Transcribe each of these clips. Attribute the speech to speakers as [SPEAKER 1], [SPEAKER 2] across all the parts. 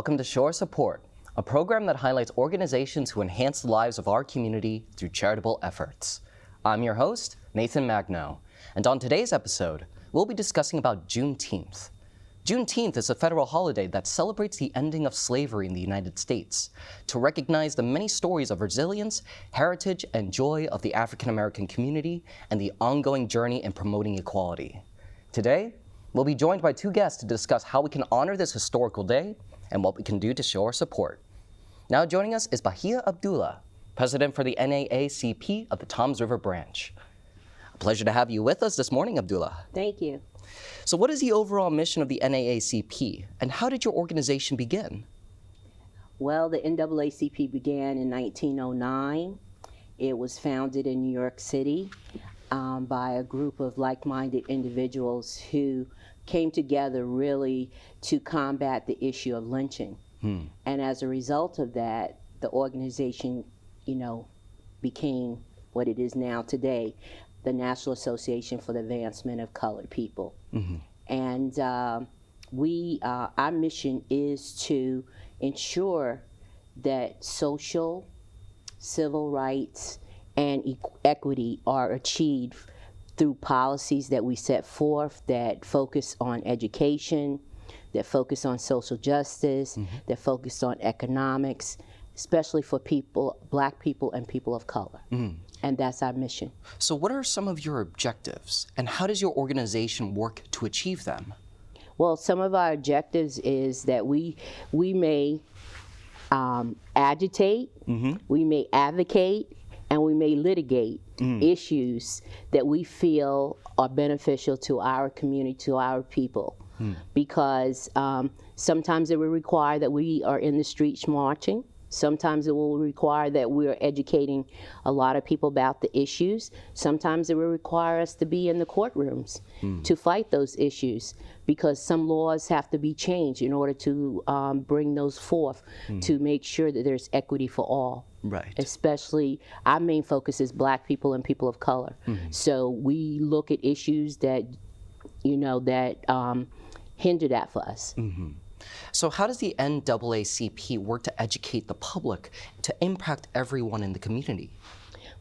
[SPEAKER 1] Welcome to Shore Support, a program that highlights organizations who enhance the lives of our community through charitable efforts. I'm your host, Nathan Magno, and on today's episode, we'll be discussing about Juneteenth. Juneteenth is a federal holiday that celebrates the ending of slavery in the United States to recognize the many stories of resilience, heritage, and joy of the African American community and the ongoing journey in promoting equality. Today, we'll be joined by two guests to discuss how we can honor this historical day and what we can do to show our support. Now joining us is Bahia Abdullah, President for the NAACP of the Toms River Branch. A pleasure to have you with us this morning, Abdullah.
[SPEAKER 2] Thank you.
[SPEAKER 1] So what is the overall mission of the NAACP, and how did your organization begin?
[SPEAKER 2] Well, the NAACP began in 1909. It was founded in New York City by a group of like-minded individuals who came together really to combat the issue of lynching. And as a result of that, the organization, became what it is now today, the National Association for the Advancement of Colored People. And our mission is to ensure that social, civil rights, and equity are achieved through policies that we set forth that focus on education, that focus on social justice, that focus on economics, especially for people, Black people and people of color. And that's our mission.
[SPEAKER 1] So what are some of your objectives, and how does your organization work to achieve them?
[SPEAKER 2] Well, some of our objectives is that we may agitate, we may advocate, and we may litigate issues that we feel are beneficial to our community, to our people. Because sometimes it will require that we are in the streets marching. Sometimes it will require that we are educating a lot of people about the issues. Sometimes it will require us to be in the courtrooms to fight those issues, because some laws have to be changed in order to bring those forth to make sure that there's equity for all.
[SPEAKER 1] Right.
[SPEAKER 2] Especially, our main focus is Black people and people of color. So we look at issues that, hinder that for us.
[SPEAKER 1] So how does the NAACP work to educate the public to impact everyone in the community?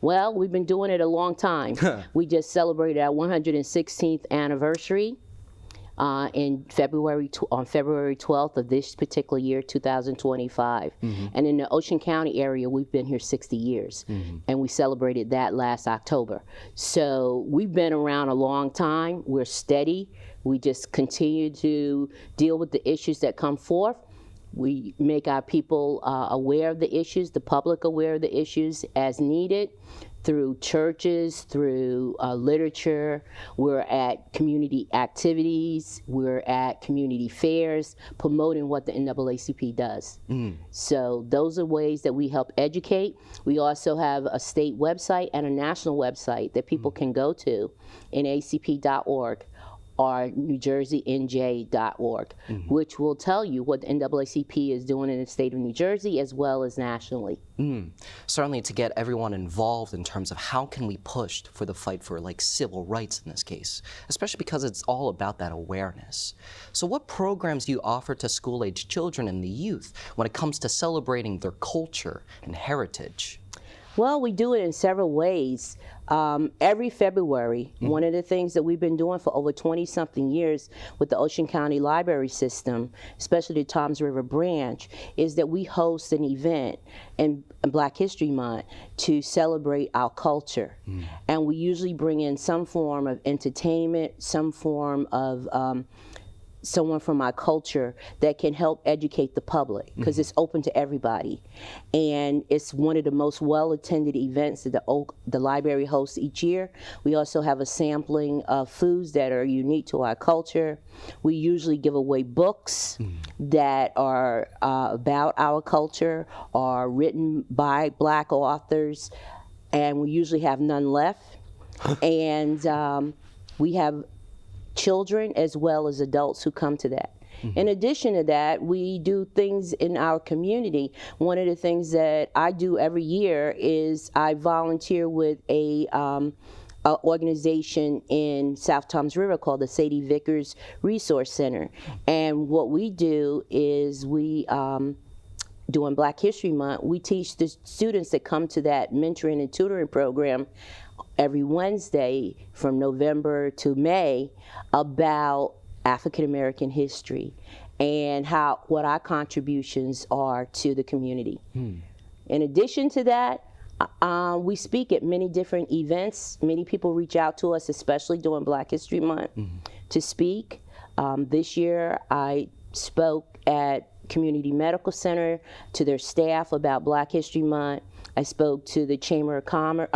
[SPEAKER 2] Well, we've been doing it a long time. We just celebrated our 116th anniversary on February 12th of this particular year, 2025. And in the Ocean County area, we've been here 60 years. And we celebrated that last October. So we've been around a long time. We're steady. We just continue to deal with the issues that come forth. We make our people aware of the issues, the public aware of the issues as needed, through churches, through literature. We're at community activities. We're at community fairs, promoting what the NAACP does. So those are ways that we help educate. We also have a state website and a national website that people can go to, NAACP.org. or NewJerseyNJ.org, which will tell you what the NAACP is doing in the state of New Jersey as well as nationally.
[SPEAKER 1] Certainly to get everyone involved in terms of how can we push for the fight for civil rights in this case, especially because it's all about that awareness. So what programs do you offer to school-age children and the youth when it comes to celebrating their culture and heritage?
[SPEAKER 2] Well, we do it in several ways. Every February, one of the things that we've been doing for over 20-something years with the Ocean County Library System, especially the Toms River Branch, is that we host an event in Black History Month to celebrate our culture. And we usually bring in some form of entertainment, some form of someone from our culture that can help educate the public, because it's open to everybody. And it's one of the most well-attended events that the library hosts each year. We also have a sampling of foods that are unique to our culture. We usually give away books that are about our culture, are written by Black authors, and we usually have none left. And we have children as well as adults who come to that. In addition to that, we do things in our community. One of the things that I do every year is I volunteer with a organization in South Toms River called the Sadie Vickers Resource Center. And what we do is during Black History Month, we teach the students that come to that mentoring and tutoring program every Wednesday from November to May about African American history and what our contributions are to the community. In addition to that, we speak at many different events. Many people reach out to us, especially during Black History Month, to speak. This year, I spoke at Community Medical Center to their staff about Black History Month. I spoke to the Chamber of Commerce,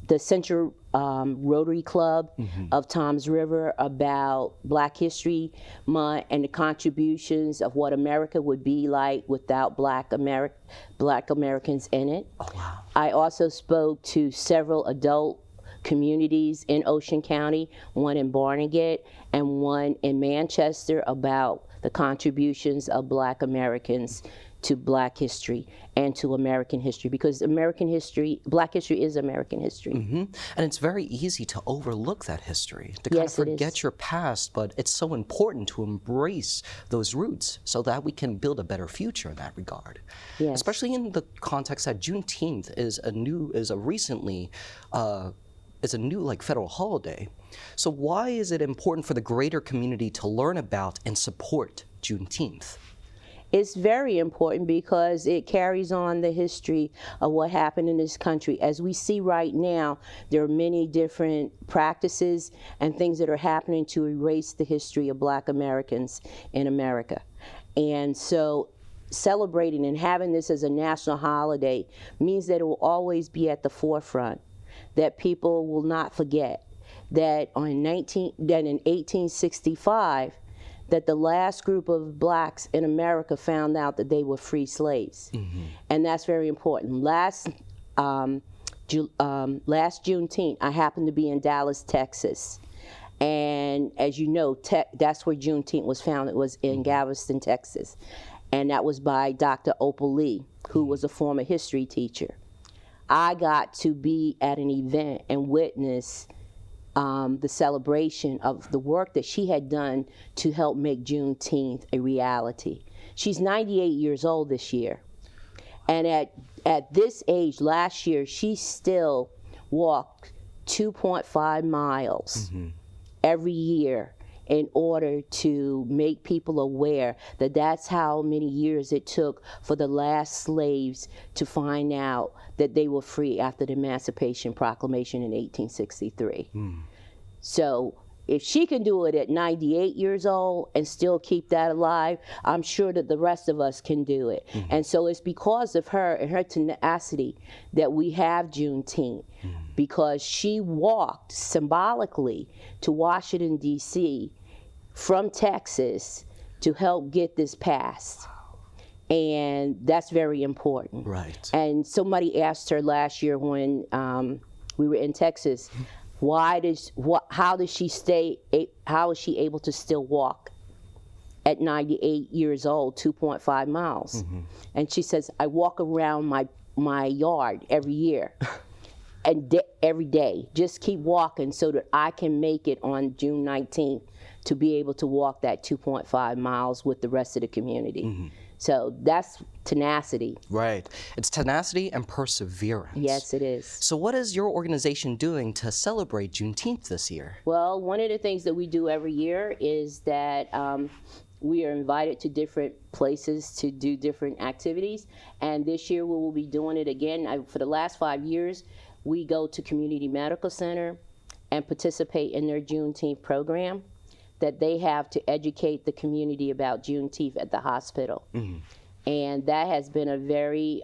[SPEAKER 2] the Central Rotary Club of Toms River about Black History Month and the contributions of what America would be like without Black Americans in it.
[SPEAKER 1] Oh, wow.
[SPEAKER 2] I also spoke to several adult communities in Ocean County, one in Barnegat and one in Manchester, about the contributions of Black Americans to Black history and to American history, because Black history is American history.
[SPEAKER 1] And it's very easy to overlook that history, to kind
[SPEAKER 2] Yes,
[SPEAKER 1] of
[SPEAKER 2] it
[SPEAKER 1] forget
[SPEAKER 2] is.
[SPEAKER 1] your past, but it's so important to embrace those roots so that we can build a better future in that regard.
[SPEAKER 2] Yes.
[SPEAKER 1] Especially in the context that Juneteenth is a new like federal holiday. So why is it important for the greater community to learn about and support Juneteenth?
[SPEAKER 2] It's very important because it carries on the history of what happened in this country. As we see right now, there are many different practices and things that are happening to erase the history of Black Americans in America. And so celebrating and having this as a national holiday means that it will always be at the forefront, that people will not forget that in 1865, that the last group of Blacks in America found out that they were free slaves. And that's very important. Last Juneteenth, I happened to be in Dallas, Texas. And as you know, that's where Juneteenth was founded, was in Galveston, Texas. And that was by Dr. Opal Lee, who was a former history teacher. I got to be at an event and witness the celebration of the work that she had done to help make Juneteenth a reality. She's 98 years old this year. And at this age, last year, she still walked 2.5 miles every year in order to make people aware that that's how many years it took for the last slaves to find out that they were free after the Emancipation Proclamation in 1863. So if she can do it at 98 years old and still keep that alive, I'm sure that the rest of us can do it. And so it's because of her and her tenacity that we have Juneteenth, because she walked symbolically to Washington, D.C. from Texas to help get this passed. And that's very important.
[SPEAKER 1] Right.
[SPEAKER 2] And somebody asked her last year when we were in Texas, how is she able to still walk at 98 years old, 2.5 miles? And she says, I walk around my yard every year and every day, just keep walking so that I can make it on June 19th to be able to walk that 2.5 miles with the rest of the community. So that's tenacity.
[SPEAKER 1] Right. It's tenacity and perseverance.
[SPEAKER 2] Yes, it is.
[SPEAKER 1] So what is your organization doing to celebrate Juneteenth this year?
[SPEAKER 2] Well, one of the things that we do every year is that we are invited to different places to do different activities. And this year we will be doing it again. For the last 5 years, we go to Community Medical Center and participate in their Juneteenth program that they have to educate the community about Juneteenth at the hospital. And that has been a very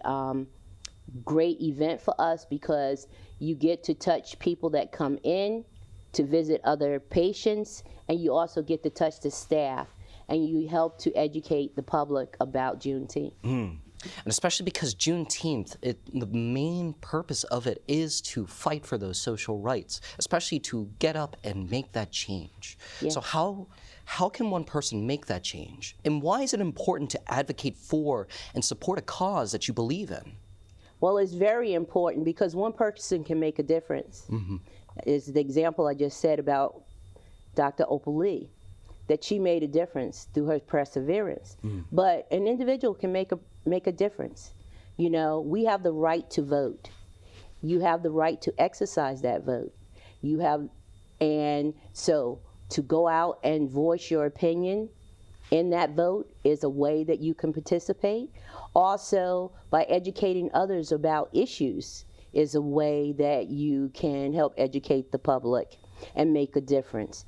[SPEAKER 2] great event for us, because you get to touch people that come in to visit other patients, and you also get to touch the staff, and you help to educate the public about Juneteenth.
[SPEAKER 1] And especially because Juneteenth, the main purpose of it is to fight for those social rights, especially to get up and make that change.
[SPEAKER 2] Yeah.
[SPEAKER 1] So how can one person make that change? And why is it important to advocate for and support a cause that you believe in?
[SPEAKER 2] Well, it's very important because one person can make a difference. is the example I just said about Dr. Opal Lee, that she made a difference through her perseverance. But an individual can make a difference. You know, we have the right to vote. You have the right to exercise that vote. And so to go out and voice your opinion in that vote is a way that you can participate. Also, by educating others about issues is a way that you can help educate the public and make a difference.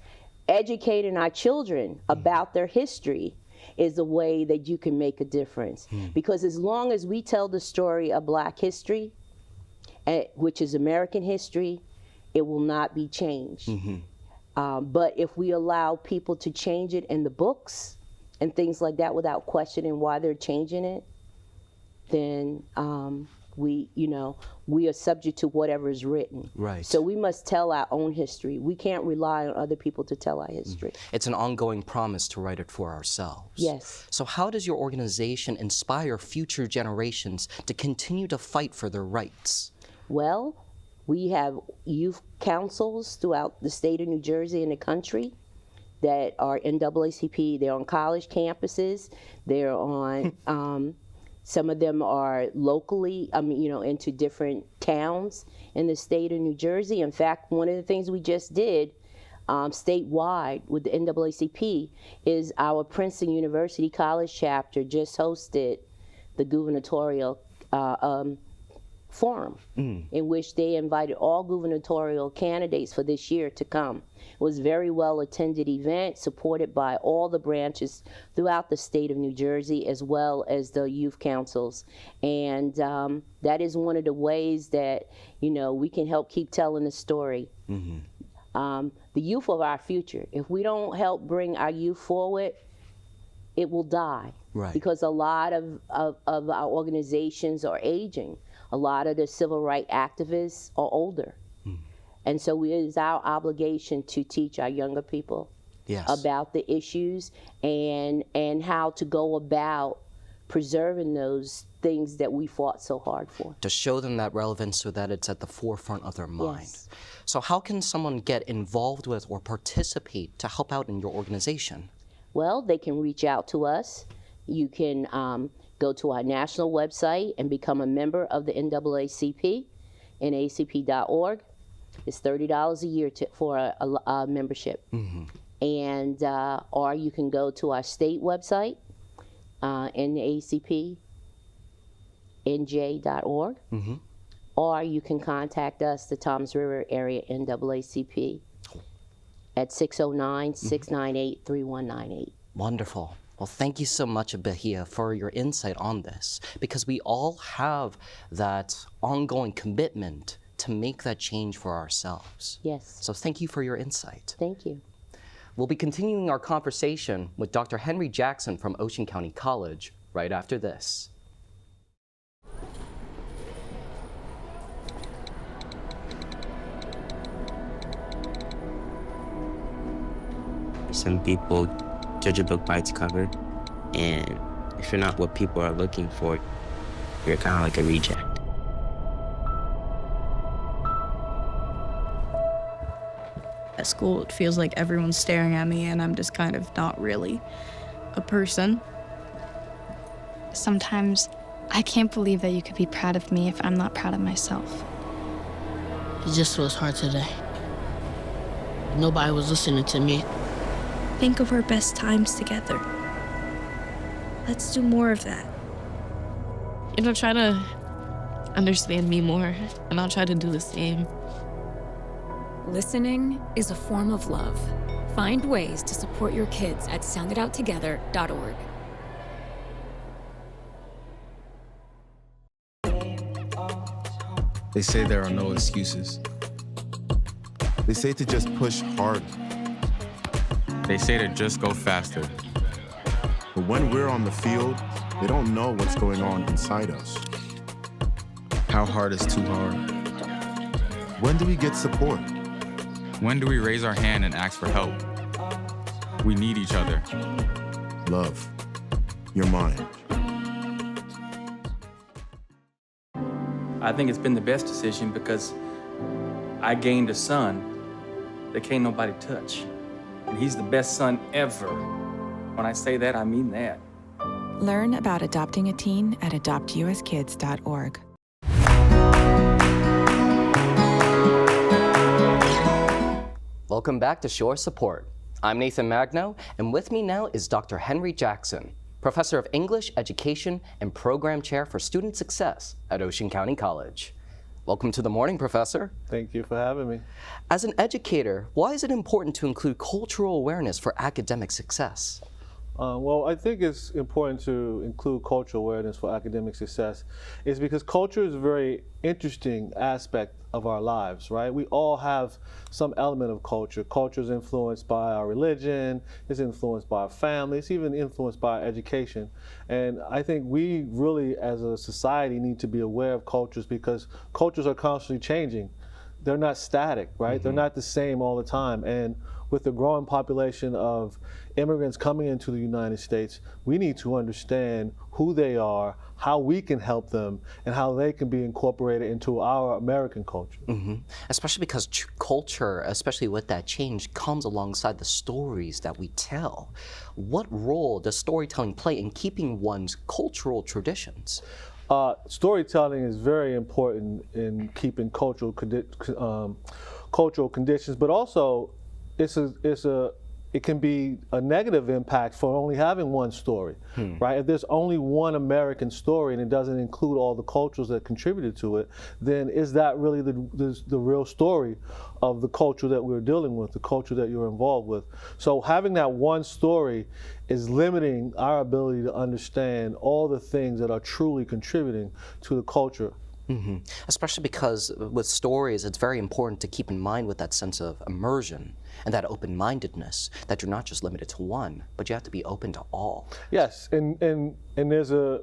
[SPEAKER 2] Educating our children about their history is a way that you can make a difference. Because as long as we tell the story of Black history, which is American history, it will not be changed. But if we allow people to change it in the books and things like that without questioning why they're changing it, then we are subject to whatever is written.
[SPEAKER 1] Right.
[SPEAKER 2] So we must tell our own history. We can't rely on other people to tell our history.
[SPEAKER 1] It's an ongoing promise to write it for ourselves.
[SPEAKER 2] Yes.
[SPEAKER 1] So how does your organization inspire future generations to continue to fight for their rights?
[SPEAKER 2] Well, we have youth councils throughout the state of New Jersey and the country that are NAACP. They're on college campuses. They're on, some of them are locally, into different towns in the state of New Jersey. In fact, one of the things we just did statewide with the NAACP is our Princeton University College chapter just hosted the gubernatorial forum in which they invited all gubernatorial candidates for this year to come. It was a very well attended event supported by all the branches throughout the state of New Jersey as well as the youth councils. And that is one of the ways that, we can help keep telling the story. The youth of our future. If we don't help bring our youth forward, it will die.
[SPEAKER 1] Right.
[SPEAKER 2] Because a lot of our organizations are aging. A lot of the civil rights activists are older. And so it is our obligation to teach our younger people about the issues and how to go about preserving those things that we fought so hard for.
[SPEAKER 1] To show them that relevance so that it's at the forefront of their mind.
[SPEAKER 2] Yes.
[SPEAKER 1] So how can someone get involved with or participate to help out in your organization?
[SPEAKER 2] Well, they can reach out to us. You can go to our national website and become a member of the NAACP, NAACP.org. It's $30 a year for a membership. And or you can go to our state website, NAACPNJ.org, or you can contact us, the Toms River Area NAACP, at 609-698-3198.
[SPEAKER 1] Wonderful. Well, thank you so much, Bahia, for your insight on this, because we all have that ongoing commitment to make that change for ourselves.
[SPEAKER 2] Yes.
[SPEAKER 1] So thank you for your insight.
[SPEAKER 2] Thank you.
[SPEAKER 1] We'll be continuing our conversation with Dr. Henry Jackson from Ocean County College right after this.
[SPEAKER 3] Some people judge a book by its cover, and if you're not what people are looking for, you're kind of like a reject.
[SPEAKER 4] At school, it feels like everyone's staring at me and I'm just kind of not really a person.
[SPEAKER 5] Sometimes I can't believe that you could be proud of me if I'm not proud of myself.
[SPEAKER 6] It just was hard today. Nobody was listening to me.
[SPEAKER 7] Think of our best times together. Let's do more of that.
[SPEAKER 8] Try to understand me more, and I'll try to do the same.
[SPEAKER 9] Listening is a form of love. Find ways to support your kids at soundidouttogether.org.
[SPEAKER 10] They say there are no excuses. They say to just push hard.
[SPEAKER 11] They say to just go faster.
[SPEAKER 10] But when we're on the field, they don't know what's going on inside us. How hard is too hard? When do we get support?
[SPEAKER 11] When do we raise our hand and ask for help? We need each other.
[SPEAKER 10] Love. You're mine.
[SPEAKER 12] I think it's been the best decision because I gained a son that can't nobody touch. And he's the best son ever. When I say that, I mean that.
[SPEAKER 13] Learn about adopting a teen at adoptuskids.org.
[SPEAKER 1] Welcome back to Shore Support. I'm Nathan Magno, and with me now is Dr. Henry Jackson, Professor of English, Education, and Program Chair for Student Success at Ocean County College. Welcome to the morning, Professor.
[SPEAKER 14] Thank you for having me.
[SPEAKER 1] As an educator, why is it important to include cultural awareness for academic success?
[SPEAKER 14] Well, I think it's important to include cultural awareness for academic success is because culture is a very interesting aspect of our lives, right? We all have some element of culture. Culture is influenced by our religion, it's influenced by our family, it's even influenced by our education. And I think we really, as a society, need to be aware of cultures because cultures are constantly changing. They're not static, right? Mm-hmm. They're not the same all the time. And with the growing population of immigrants coming into the United States, we need to understand who they are, how we can help them, and how they can be incorporated into our American culture.
[SPEAKER 1] Mm-hmm. Especially because culture, especially with that change, comes alongside the stories that we tell. What role does storytelling play in keeping one's cultural traditions?
[SPEAKER 14] Storytelling is very important in keeping cultural conditions, but also it can be a negative impact for only having one story, right? If there's only one American story and it doesn't include all the cultures that contributed to it, then is that really the real story of the culture that we're dealing with, the culture that you're involved with? So having that one story is limiting our ability to understand all the things that are truly contributing to the culture.
[SPEAKER 1] Mm-hmm. Especially because with stories, it's very important to keep in mind with that sense of immersion and that open-mindedness, that you're not just limited to one, but you have to be open to all.
[SPEAKER 14] Yes, and there's a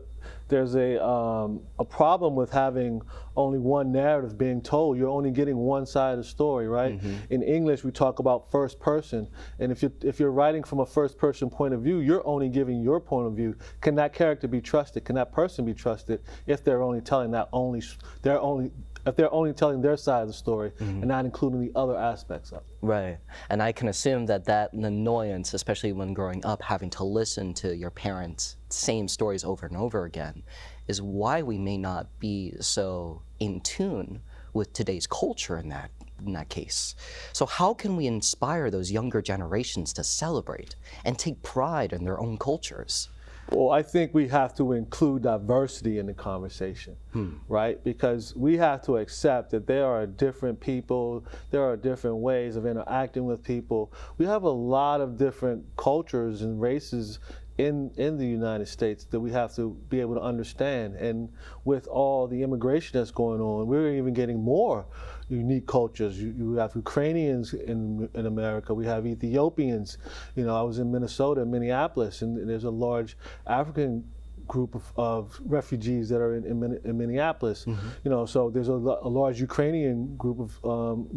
[SPEAKER 14] problem with having only one narrative being told. You're only getting one side of the story, right? Mm-hmm. In English, we talk about first person, and if you're writing from a first person point of view, you're only giving your point of view. Can that character be trusted? Can that person be trusted if they're only telling if they're only telling their side of the story and not including the other aspects of it?
[SPEAKER 1] Right, and I can assume that annoyance, especially when growing up, having to listen to your parents' same stories over and over again, is why we may not be so in tune with today's culture in that case. So how can we inspire those younger generations to celebrate and take pride in their own cultures?
[SPEAKER 14] Well, I think we have to include diversity in the conversation, right? Because we have to accept that there are different people, there are different ways of interacting with people. We have a lot of different cultures and races in the United States that we have to be able to understand. And with all the immigration that's going on, we're even getting more unique cultures. You have Ukrainians in America, we have Ethiopians. You know, I was in Minnesota, Minneapolis, and there's a large African group of refugees that are in Minneapolis. Mm-hmm. You know, so there's a large Ukrainian group of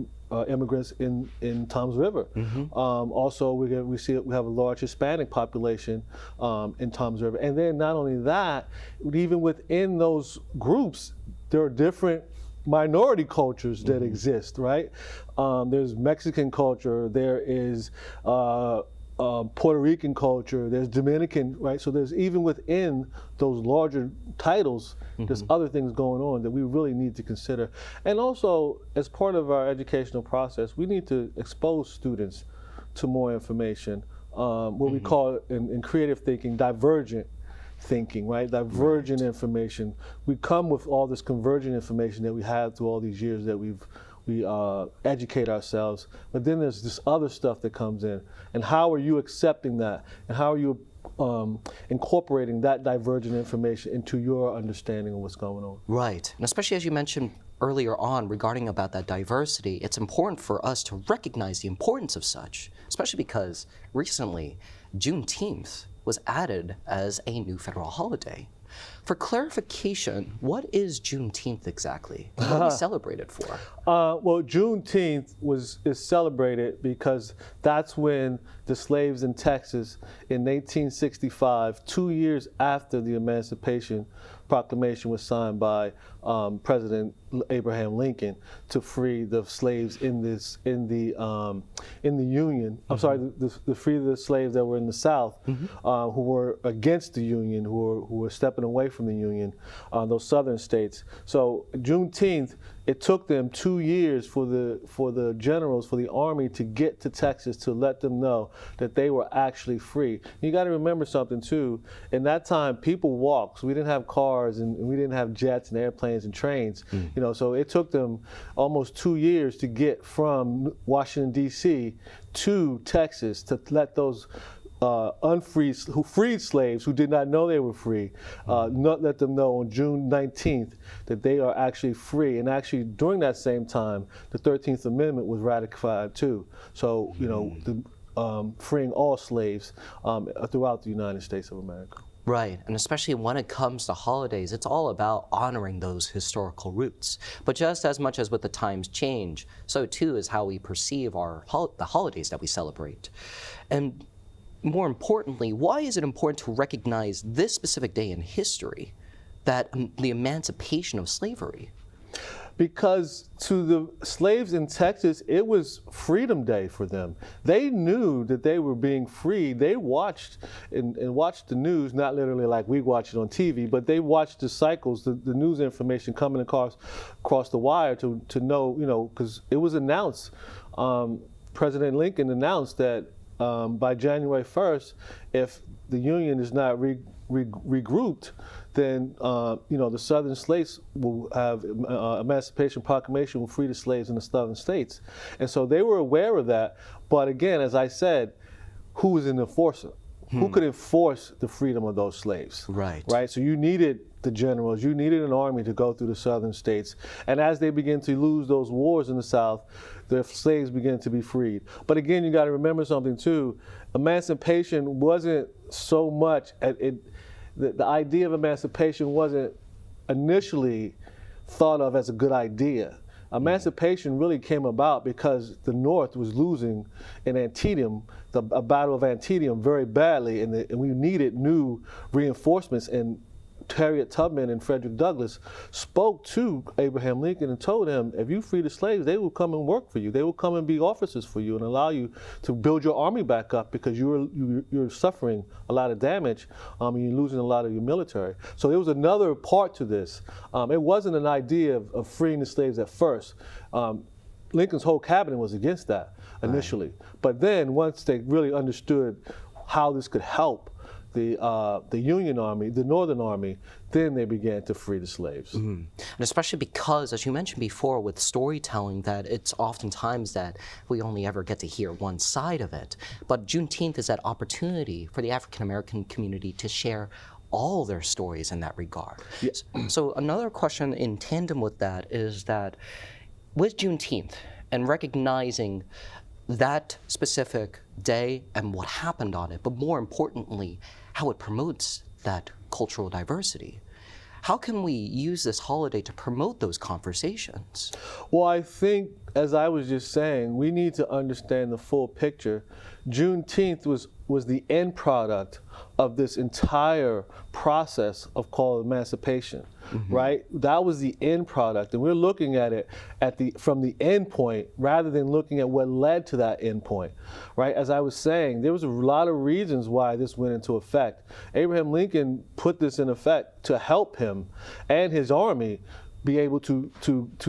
[SPEAKER 14] immigrants in Toms River. Mm-hmm. Also, we have a large Hispanic population in Toms River. And then not only that, even within those groups, there are different minority cultures that exist, right? There's Mexican culture, there is Puerto Rican culture, there's Dominican, right? So there's even within those larger titles, there's other things going on that we really need to consider. And also, as part of our educational process, we need to expose students to more information, what we call in creative thinking, divergent thinking, right? Divergent information. We come with all this convergent information that we have through all these years that we educate ourselves, but then there's this other stuff that comes in. And how are you accepting that? And how are you incorporating that divergent information into your understanding of what's going on?
[SPEAKER 1] Right, and especially as you mentioned earlier on regarding about that diversity, it's important for us to recognize the importance of such, especially because recently Juneteenth was added as a new federal holiday. For clarification, what is Juneteenth exactly? What do we celebrate it for?
[SPEAKER 14] Well, Juneteenth is celebrated because that's when the slaves in Texas in 1865, 2 years after the Emancipation Proclamation was signed by President Abraham Lincoln to free the slaves in the Union. I'm sorry, to free the slaves that were in the South, who were against the Union, who were stepping away from the Union, those Southern states. So Juneteenth, it took them 2 years for the generals, for the army to get to Texas to let them know that they were actually free. You got to remember something too. In that time, people walked. So we didn't have cars and we didn't have jets and airplanes and trains. You know, so it took them almost 2 years to get from Washington D.C. to Texas to let those who freed slaves who did not know they were free, not let them know on June 19th that they are actually free. And actually during that same time, the 13th Amendment was ratified too. So, you know, freeing all slaves throughout the United States of America.
[SPEAKER 1] Right, and especially when it comes to holidays, it's all about honoring those historical roots. But just as much as with the times change, so too is how we perceive the holidays that we celebrate. And more importantly, why is it important to recognize this specific day in history, that the emancipation of slavery?
[SPEAKER 14] Because to the slaves in Texas, it was Freedom Day for them. They knew that they were being freed. They watched and watched the news, not literally like we watch it on TV, but they watched the cycles, the news information coming across the wire to know, you know, because it was announced, President Lincoln announced that by January 1st, if the Union is not regrouped, then you know, the Southern states will have Emancipation Proclamation will free the slaves in the Southern states, and so they were aware of that. But again, as I said, who was an enforcer? Who could enforce the freedom of those slaves?
[SPEAKER 1] Right.
[SPEAKER 14] Right. So you needed the generals, you needed an army to go through the Southern states, and as they begin to lose those wars in the South, the slaves began to be freed. But again, you got to remember something too. Emancipation wasn't so much the idea of emancipation wasn't initially thought of as a good idea. Emancipation really came about because the North was losing in Antietam, a battle of Antietam, very badly, and we needed new reinforcements. And Harriet Tubman and Frederick Douglass spoke to Abraham Lincoln and told him, if you free the slaves, they will come and work for you. They will come and be officers for you and allow you to build your army back up, because you're suffering a lot of damage and you're losing a lot of your military. So there was another part to this. It wasn't an idea of freeing the slaves at first. Lincoln's whole cabinet was against that initially. Right. But then once they really understood how this could help the Union Army, the Northern Army, then they began to free the slaves.
[SPEAKER 1] And especially because, as you mentioned before, with storytelling, that it's oftentimes that we only ever get to hear one side of it. But Juneteenth is that opportunity for the African American community to share all their stories in that regard. Yes. So another question in tandem with that is that with Juneteenth and recognizing that specific day and what happened on it, but more importantly, how it promotes that cultural diversity. How can we use this holiday to promote those conversations?
[SPEAKER 14] Well, I think, as I was just saying, we need to understand the full picture. Juneteenth was the end product of this entire process of called emancipation, right? That was the end product, and we're looking at it from the end point rather than looking at what led to that end point, right? As I was saying, there was a lot of reasons why this went into effect. Abraham Lincoln put this in effect to help him and his army be able to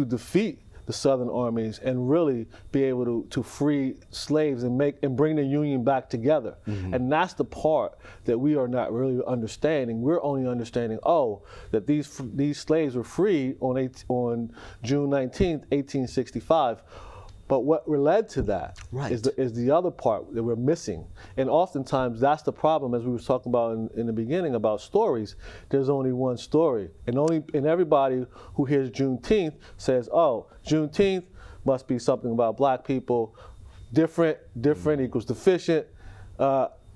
[SPEAKER 14] defeat the Southern armies and really be able to free slaves and bring the Union back together. And that's the part that we are not really understanding. We're only understanding, that these slaves were freed on June 19th, 1865. But what led to that is the other part that we're missing. And oftentimes that's the problem, as we were talking about in the beginning about stories. There's only one story. And everybody who hears Juneteenth says, Juneteenth must be something about black people. Different equals deficient.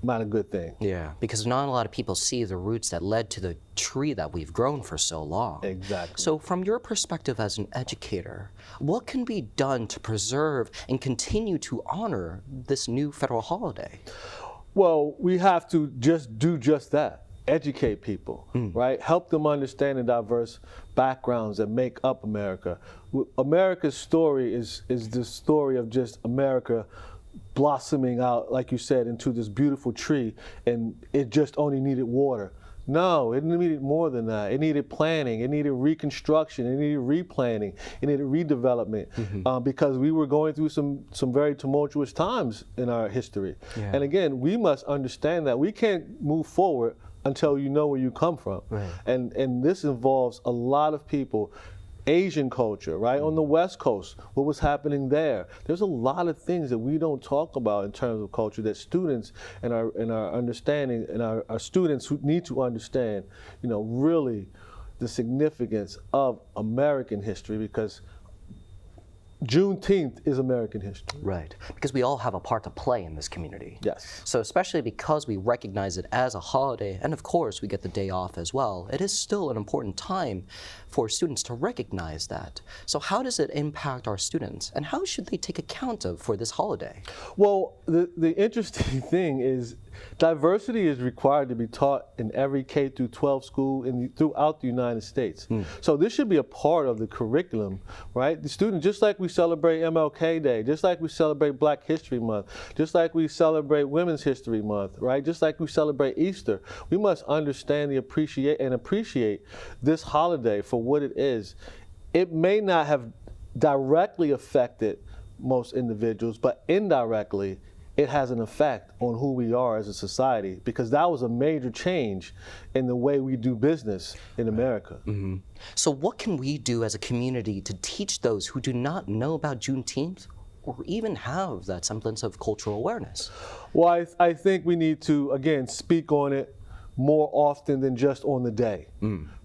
[SPEAKER 14] not a good thing.
[SPEAKER 1] Yeah, because not a lot of people see the roots that led to the tree that we've grown for so long.
[SPEAKER 14] Exactly.
[SPEAKER 1] So from your perspective as an educator, what can be done to preserve and continue to honor this new federal holiday?
[SPEAKER 14] Well, we have to do just that. Educate people, right? Help them understand the diverse backgrounds that make up America. America's story is the story of just America blossoming out, like you said, into this beautiful tree, and it just only needed water. No, it needed more than that. It needed planning, it needed reconstruction, it needed replanting, it needed redevelopment, because we were going through some very tumultuous times in our history.
[SPEAKER 1] Yeah.
[SPEAKER 14] And again, we must understand that we can't move forward until you know where you come from.
[SPEAKER 1] Right.
[SPEAKER 14] And this involves a lot of people. Asian culture, right? On the West Coast, what was happening there? There's a lot of things that we don't talk about in terms of culture that students and our understanding and our students who need to understand, really the significance of American history, because Juneteenth is American history.
[SPEAKER 1] Right, because we all have a part to play in this community.
[SPEAKER 14] Yes.
[SPEAKER 1] So especially because we recognize it as a holiday, and of course we get the day off as well, it is still an important time for students to recognize that. So how does it impact our students, and how should they take account of for this holiday?
[SPEAKER 14] Well, the interesting thing is diversity is required to be taught in every K through 12 school throughout the United States. So this should be a part of the curriculum, right? The students, just like we celebrate MLK Day, just like we celebrate Black History Month, just like we celebrate Women's History Month, right? Just like we celebrate Easter, we must understand appreciate this holiday for what it is. It may not have directly affected most individuals, but indirectly, it has an effect on who we are as a society, because that was a major change in the way we do business in America.
[SPEAKER 1] So what can we do as a community to teach those who do not know about Juneteenth or even have that semblance of cultural awareness?
[SPEAKER 14] Well, I think we need to, again, speak on it more often than just on the day,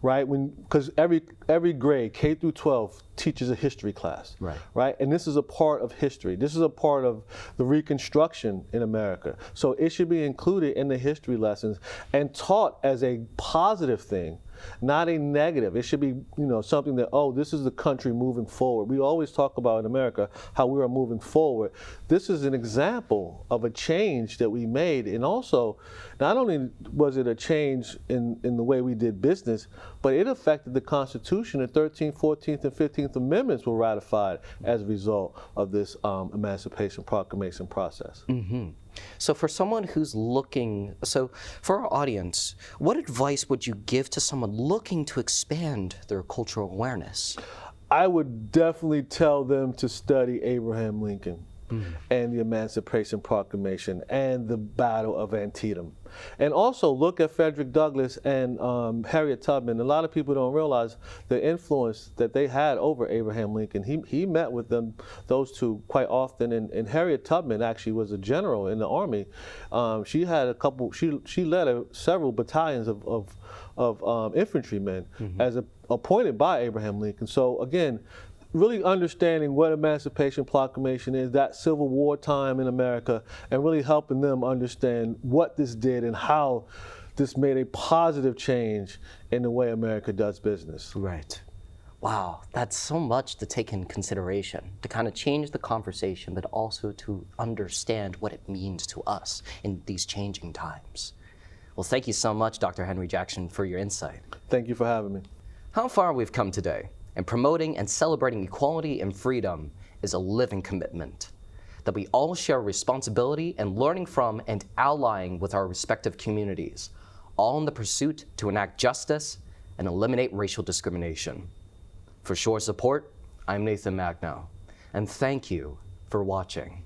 [SPEAKER 14] right? Because every grade, K through 12, teaches a history class, right? And this is a part of history. This is a part of the Reconstruction in America. So it should be included in the history lessons and taught as a positive thing, not a negative. It should be, something that, this is the country moving forward. We always talk about in America how we are moving forward. This is an example of a change that we made, and also, not only was it a change in the way we did business, but it affected the Constitution. The 13th, 14th, and 15th Amendments were ratified as a result of this Emancipation Proclamation process.
[SPEAKER 1] So for someone who's for our audience, what advice would you give to someone looking to expand their cultural awareness?
[SPEAKER 14] I would definitely tell them to study Abraham Lincoln and the Emancipation Proclamation and the Battle of Antietam. And also look at Frederick Douglass and Harriet Tubman. A lot of people don't realize the influence that they had over Abraham Lincoln. He met with those two quite often, and Harriet Tubman actually was a general in the Army. She had she led several battalions of infantrymen appointed by Abraham Lincoln. So again, really understanding what Emancipation Proclamation is, that Civil War time in America, and really helping them understand what this did and how this made a positive change in the way America does business.
[SPEAKER 1] Right. Wow, that's so much to take in consideration, to kind of change the conversation, but also to understand what it means to us in these changing times. Well, thank you so much, Dr. Henry Jackson, for your insight.
[SPEAKER 14] Thank you for having me.
[SPEAKER 1] How far we've come today. And promoting and celebrating equality and freedom is a living commitment that we all share responsibility in learning from and allying with our respective communities, all in the pursuit to enact justice and eliminate racial discrimination. For Shore Support, I'm Nathan Magno, and thank you for watching.